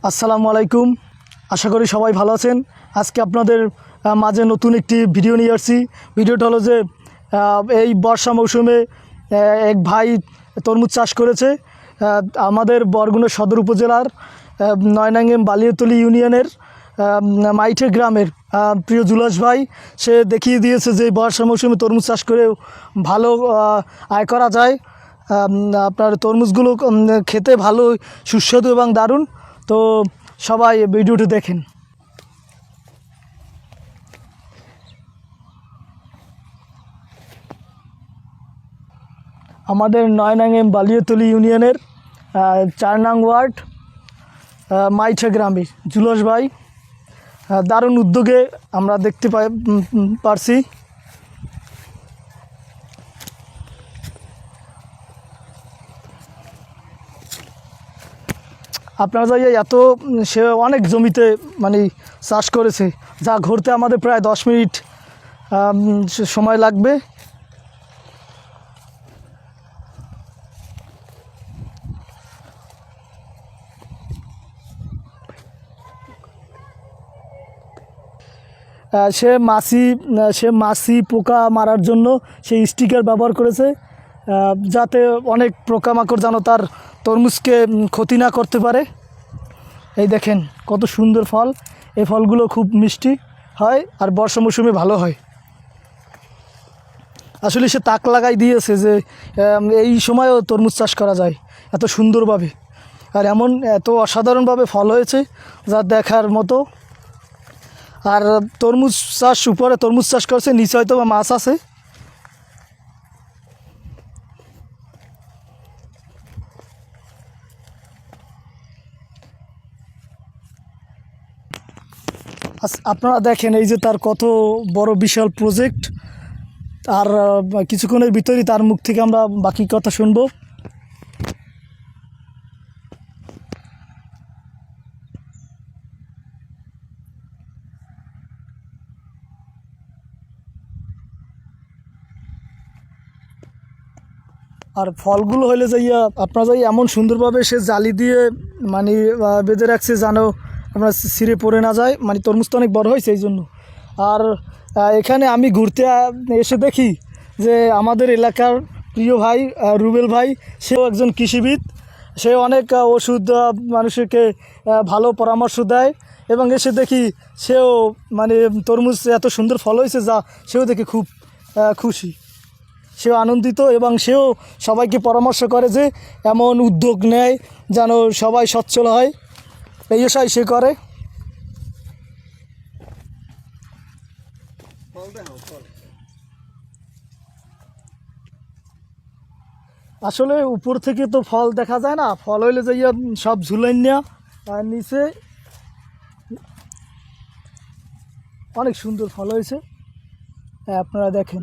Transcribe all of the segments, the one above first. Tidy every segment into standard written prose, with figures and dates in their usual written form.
আসসালামু আলাইকুম। আশা করি সবাই ভালো আছেন। আজকে আপনাদের মাঝে নতুন একটি ভিডিও নিয়ে আসছি। ভিডিওটা হলো যে এই বর্ষা মৌসুমে এক ভাই তরমুজ চাষ করেছে আমাদের বরগুনা সদর উপজেলার নয়নাঙ্গেম বালিয়াতলী ইউনিয়নের মাইঠে গ্রামের প্রিয় জুলাস ভাই। সে দেখিয়ে দিয়েছে যে বর্ষা মৌসুমে তরমুজ চাষ করেও ভালো আয় করা যায়। আপনার তরমুজগুলো খেতে ভালো, সুস্বাদু এবং দারুণ। তো সবাই ভিডিওটি দেখেন। আমাদের নয়নাঙ্গেম বালিয়াতলী ইউনিয়নের 4 নং ওয়ার্ড মাইঠা গ্রামে জুলাস ভাই দারুণ উদ্যোগে আমরা দেখতে পারছি। আপনারা যাই এত সে অনেক জমিতে মানে চাষ করেছে, যা ঘুরতে আমাদের প্রায় 10 মিনিট সময় লাগবে। সে মাছি পোকা মারার জন্য সেই স্টিকার ব্যবহার করেছে, যাতে অনেক পোকামাকড় যেন তার তরমুজকে ক্ষতি না করতে পারে। এই দেখেন কত সুন্দর ফল। এই ফলগুলো খুব মিষ্টি হয় আর বর্ষা মৌসুমে ভালো হয়। আসলে সে তাক লাগাই দিয়েছে যে এই সময়ও তরমুজ চাষ করা যায় এত সুন্দরভাবে, আর এত অসাধারণভাবে ফল হয়েছে যা দেখার মতো। আর তরমুজ চাষ, উপরে তরমুজ চাষ করছে, নিচে হয়তো বা মাছ আছে। আপনারা দেখেন এই যে তার কত বড় বিশাল প্রজেক্ট। আর কিছুক্ষণের ভিতরেই তার মুখ থেকে আমরা বাকি কথা শুনবো। আর ফলগুলো হলে যাইয়া আপনারা যাই এমন সুন্দরভাবে সে জালি দিয়ে মানে বেঁধে রাখছে যেন আপনার ছিঁড়ে পড়ে না যায়। মানে তরমুজটা অনেক বড় হয়েছে এই জন্য। আর এখানে আমি ঘুরতে এসে দেখি যে আমাদের এলাকার প্রিয় ভাই রুবেল ভাই, সেও একজন কৃষিবিদ। সে অনেক ওষুধ মানুষকে ভালো পরামর্শ দেয়, এবং এসে দেখি সেও মানে তরমুজ এত সুন্দর ফল হয়েছে যা সেও দেখে খুব খুশি, সেও আনন্দিত, এবং সেও সবাইকে পরামর্শ করে যে এমন উদ্যোগ নেয় যেন সবাই সচ্ছল হয়। এই আশাই সে করে। আসলে উপর থেকে তো ফল দেখা যায় না, ফল হইলে যাইয়া সব ঝুলাইন নেওয়া, আর নিচে অনেক সুন্দর ফল হয়েছে। আপনারা দেখেন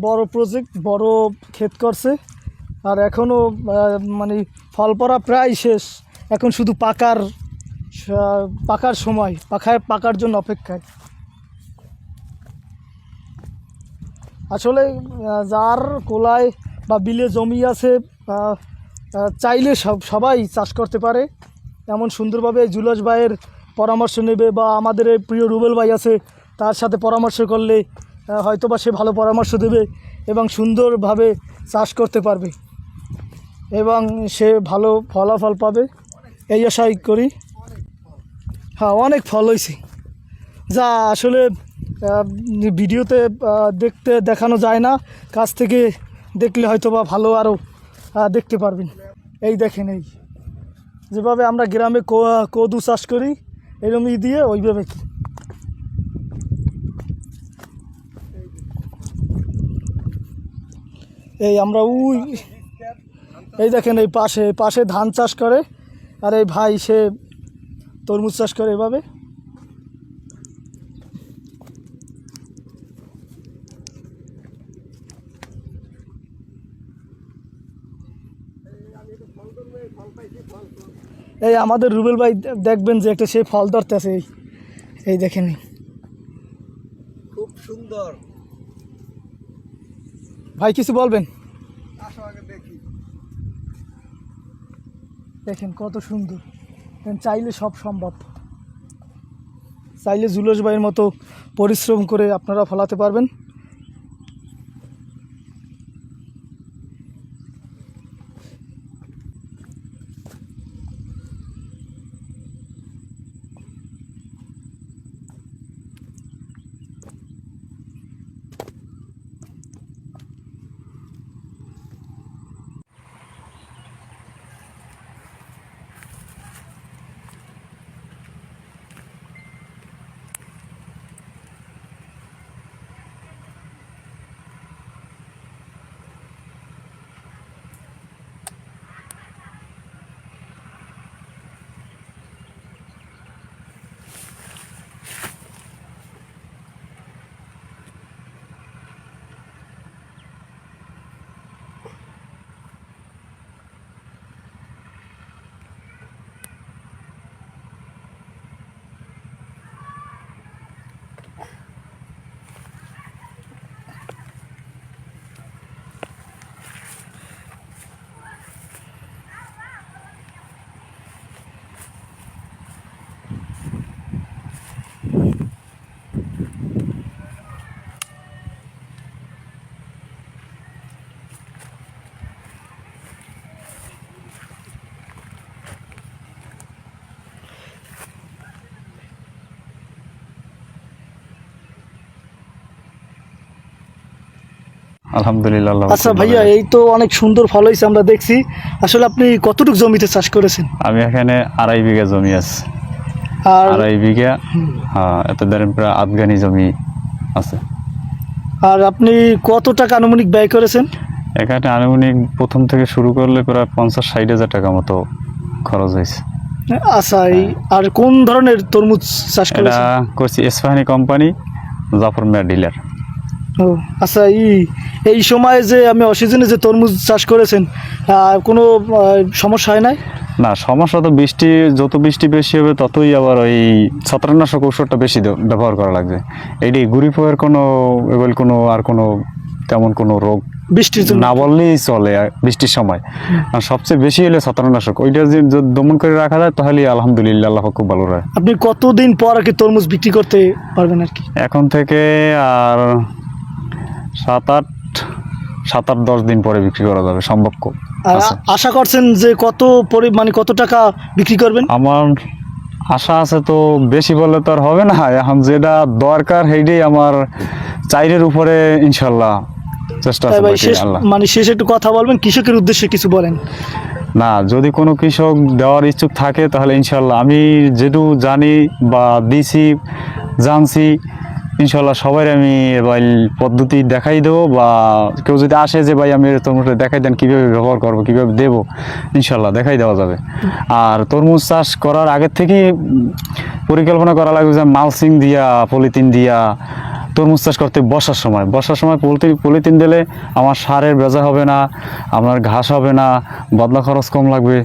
বড় প্রজেক্ট, বড় ক্ষেত করছে। আর এখনও মানে ফল পড়া প্রায় শেষ, এখন শুধু পাকার সময়, পাকার জন্য অপেক্ষায়। আসলে যার কোলায় বা বিলে জমি আছে চাইলে সবাই চাষ করতে পারে। এমন সুন্দরভাবে জুলাস ভাইয়ের পরামর্শ নেবে, বা আমাদের এই প্রিয় রুবেল ভাই আছে তার সাথে পরামর্শ করলে হয়তো বা সে ভালো পরামর্শ দেবে এবং সুন্দরভাবে চাষ করতে পারবে, এবং সে ভালো ফলাফল পাবে এই আশাই করি। হ্যাঁ, অনেক ফল হয়েছে যা আসলে ভিডিওতে দেখানো যায় না। কাছ থেকে দেখলে হয়তো বা ভালো আরও দেখতে পারবেন। এই দেখেন, এই যেভাবে আমরা গ্রামে কদু চাষ করি এরকম দিয়ে ওইভাবে কি এই আমরা এই দেখেন এই পাশে ধান চাষ করে, আর এই ভাই সে তরমুজ চাষ করে এভাবে। এই আমাদের রুবেল ভাই দেখবেন যে একটা সে ফল ধরতেছে, এই দেখেন খুব সুন্দর। ভাই কিছু বলবেন? আসো আগে দেখি। দেখেন কত সুন্দর। চাইলে সব সম্ভব, চাইলে জুলস ভাইয়ের মতো পরিশ্রম করে আপনারা ফলাতে পারবেন। আলহামদুলিল্লাহ। আচ্ছা ভাইয়া, এই তো অনেক সুন্দর ফল হয়েছে আমরা দেখছি। আসলে আপনি কতটুকু জমিতে চাষ করেছেন? আমি এখানে 2.5 বিঘা জমি আছে। আর 2.5 বিঘা, হ্যাঁ, এত ধরেন প্রায় আফগানি জমি আছে। আর আপনি কত টাকা আনুমানিক ব্যয় করেছেন? এখানে আনুমানিক প্রথম থেকে শুরু করলে প্রায় 50-60 হাজার টাকা মতো খরচ হয়েছে। আচ্ছা, আর কোন ধরনের তরমুজ চাষ এটা করেছেন? করছি ইস্পাহানি কোম্পানি, জাফর মিয়া ডিলার। ও আচ্ছা, এই সময় যে আমি অসিজনে যে তরমুজ চাষ করেছেন, কোনো সমস্যা হয় নাই? না, সমস্যা তো যত বৃষ্টি বেশি হবে ততই আবার ওই ছত্রাকনাশক ঔষধটা বেশি ব্যবহার করা লাগবে। এইটি গুড়ি পোয়ের কোনো তেমন কোনো রোগ বৃষ্টির জন্য না বললেই চলে বৃষ্টির সময়। আর সবচেয়ে বেশি হলে ছত্রাকনাশক, ওইটা যদি দমন করে রাখা যায় তাহলে আলহামদুলিল্লাহ আল্লাহ খুব ভালো হয়। আপনি কতদিন পর আর কি তরমুজ বিক্রি করতে পারবেন আর কি? এখন থেকে আর 7-8-10 দিন পরে বিক্রি করা যাবে সম্ভব। আর আশা করছেন যে কত টাকা বিক্রি করবেন? আমার আশা আছে, তো বেশি বললে তো আর হবে না। এখন যেটা দরকার সেইটাই আমার 4-এর উপরে ইনশাল্লাহ চেষ্টা আছে। ভাই, আল্লাহ শেষে একটু কথা বলবেন, কৃষকের উদ্দেশ্যে কিছু বলেন। না, যদি কোনো কৃষক দেওয়ার ইচ্ছুক থাকে তাহলে ইনশাল্লাহ আমি যেটুকু জানি বা দিছি জানছি, ইনশাল্লাহ সবাই আমি ভাই পদ্ধতি দেখাই দেবো। বা কেউ যদি আসে যে ভাই আমি তরমুজটা দেখাই দেন, কীভাবে ব্যবহার করবো, কীভাবে দেবো, ইনশাল্লাহ দেখাই দেওয়া যাবে। আর তরমুজ চাষ করার আগের থেকেই পরিকল্পনা করা লাগবে যে মালচিং দিয়া, পলিথিন দিয়া তরমুজ চাষ করতে বর্ষার সময় পলিথিন দিলে আমার সারের ভেজা হবে না, আপনার ঘাস হবে না, বদলা খরচ কম লাগবে,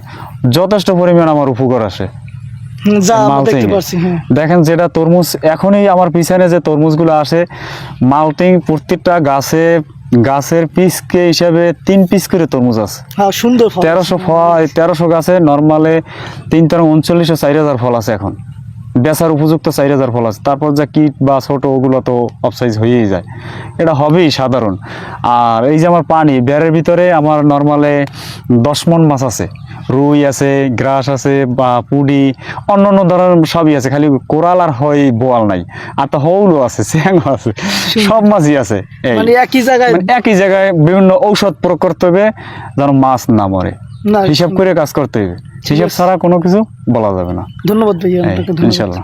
যথেষ্ট পরিমাণ আমার উপকার আসে। দেখেন যেটা তরমুজ এখনই আমার পিছনে যে তরমুজগুলো আসে, মাল্টিং প্রত্যেকটা গাছের পিসকে হিসাবে 3 পিস করে তরমুজ আছে। সুন্দর 1300 গাছে নর্মালে 3-39 ও 4000 ফল আছে। এখন বেচার উপযুক্ত 4000 ফল আছে। তারপর যা কিট বা ছোট ওগুলো তো অফসাইজ হয়েই যায়, এটা হবেই সাধারণ। আর এই যে আমার পানি বেড়ের ভিতরে আমার নর্মালে 10 মণ মাছ আছে, রুই আছে, গ্রাস আছে বা পুডি, অন্য ধরনের সবই আছে, খালি কোরাল আর বোয়াল নাই। আর তো হৌলও আছে, চ্যাংও আছে, সব মাছই আছে। একই জায়গায় বিভিন্ন ঔষধ প্রয়োগ করতে হবে যেন মাছ না মরে, হিসাব করে কাজ করতে হবে। হিসাব ছাড়া কোনো কিছু বলা যাবে না। ধন্যবাদ ভাইয়া, ইনশাল্লাহ।